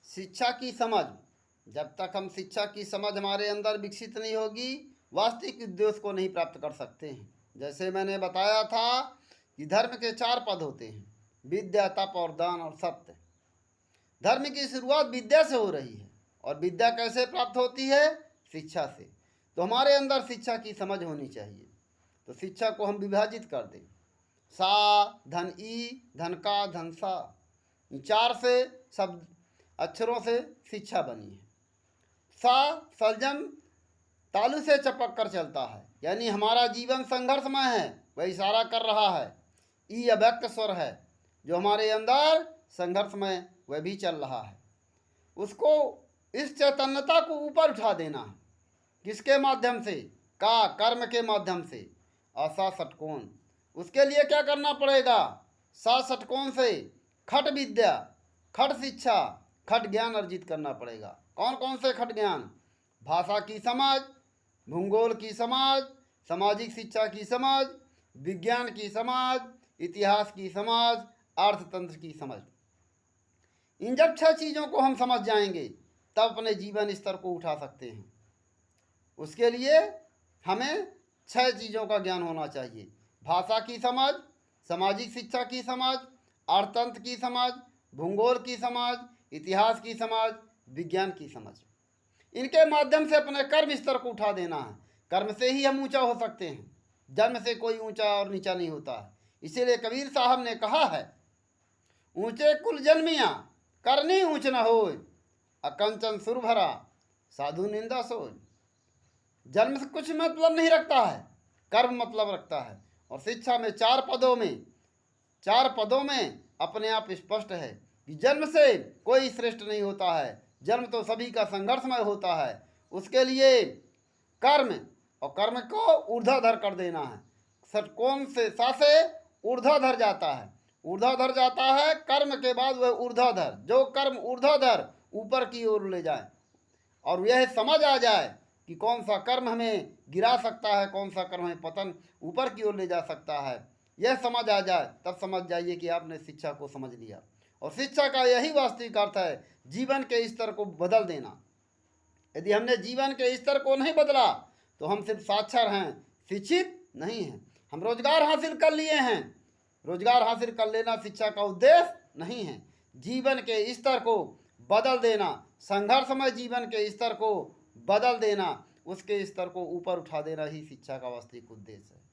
शिक्षा की समझ, जब तक हम शिक्षा की समझ हमारे अंदर विकसित नहीं होगी, वास्तविक उद्देश्य को नहीं प्राप्त कर सकते हैं। जैसे मैंने बताया था कि धर्म के 4 पद होते हैं: विद्या, तप और दान और सत्य। धर्म की शुरुआत विद्या से हो रही है, और विद्या कैसे प्राप्त होती है? शिक्षा से। तो हमारे अंदर शिक्षा की समझ होनी चाहिए। तो शिक्षा को हम विभाजित कर दें। सा, धन ई, धन का, धन सा, 4 से शब्द अक्षरों से शिक्षा बनी है। सा सलजम तालू से चपक कर चलता है, यानी हमारा जीवन संघर्षमय है, वह इशारा कर रहा है। ई अव्यक्त स्वर है, जो हमारे अंदर संघर्षमय वह भी चल रहा है। उसको, इस चैतन्यता को ऊपर उठा देना है। किसके माध्यम से? का, कर्म के माध्यम से। और सा षटकोण, उसके लिए क्या करना पड़ेगा? सा षटकोण से खट विद्या, खट शिक्षा, खट ज्ञान अर्जित करना पड़ेगा। कौन कौन से खट ज्ञान? भाषा की समझ, भूगोल की समझ, सामाजिक शिक्षा की समझ, विज्ञान की समझ, इतिहास की समझ, अर्थतंत्र की समझ। इन जब 6 चीज़ों को हम समझ जाएंगे, तब अपने जीवन स्तर को उठा सकते हैं। उसके लिए हमें 6 चीज़ों का ज्ञान होना चाहिए: भाषा की समझ, सामाजिक शिक्षा की समझ, अर्थतंत्र की समझ, भूगोल की समझ, इतिहास की समझ, विज्ञान की समझ। इनके माध्यम से अपने कर्म स्तर को उठा देना है। कर्म से ही हम ऊंचा हो सकते हैं। जन्म से कोई ऊंचा और नीचा नहीं होता है। इसीलिए कबीर साहब ने कहा है, ऊंचे कुल जन्मिया करनी ऊंच न होय, अकंचन सुर भरा साधु निंदा सोय। जन्म से कुछ मतलब नहीं रखता है, कर्म मतलब रखता है। और शिक्षा में 4 पदों में अपने आप स्पष्ट है कि जन्म से कोई श्रेष्ठ नहीं होता है। जन्म तो सभी का संघर्षमय होता है। उसके लिए कर्म, और कर्म को ऊर्ध्वाधर कर देना है। षटकोण से सा से ऊर्ध्वाधर जाता है, ऊर्ध्वाधर जाता है, कर्म के बाद वह ऊर्ध्वाधर, जो कर्म ऊर्ध्वाधर ऊपर की ओर ले जाए, और यह समझ आ जाए कि कौन सा कर्म हमें गिरा सकता है, कौन सा कर्म हमें पतन ऊपर की ओर ले जा सकता है। यह समझ आ जाए, तब समझ जाइए कि आपने शिक्षा को समझ लिया। और शिक्षा का यही वास्तविक अर्थ है, जीवन के स्तर को बदल देना। यदि हमने जीवन के स्तर को नहीं बदला, तो हम सिर्फ साक्षर हैं, शिक्षित नहीं हैं। हम रोजगार हासिल कर लिए हैं, रोजगार हासिल कर लेना शिक्षा का उद्देश्य नहीं है। जीवन के स्तर को बदल देना, संघर्षमय जीवन के स्तर को बदल देना, उसके स्तर को ऊपर उठा देना ही शिक्षा का वास्तविक उद्देश्य है।